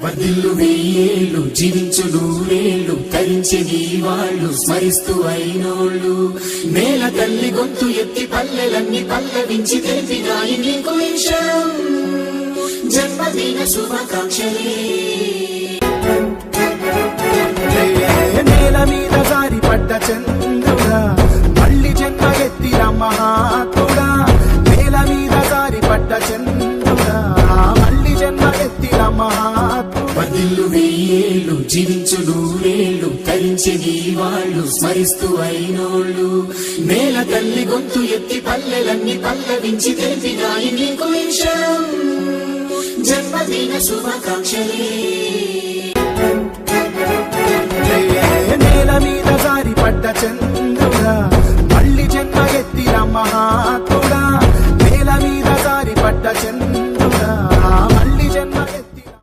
వర్ధిల్లు వెయ్యేళ్ళు జీవించు నూరేళ్ళు తరించే నీ వాళ్ళు స్మరిస్తూ అయినోళ్ళు నేల తల్లి గొంతు ఎత్తి పల్లెలన్నీ పల్లవించి తెలిపినాయి నీకు విషయం జన్మదిన శుభాకాంక్షలే నేల మీద జారి పడ్డ చంద్రుడా మళ్ళీ జన్మ ఎత్తిన మహాత్ముడా నేల మీద జారి పడ్డ చంద్రుడా మళ్ళీ జన్మ ఎత్తిన మహాత్ముడా వర్ధిల్లు వెయ్యేళ్ళు జీవించు నూరేళ్ళు తరించే నీ వాళ్ళు స్మరిస్తూ అయినోళ్ళు నేల తల్లి గొంతు ఎత్తి పల్లెలన్నీ పల్లవించి తెలిపినాయి నీకు విషయం జన్మదిన శుభాకాంక్షలే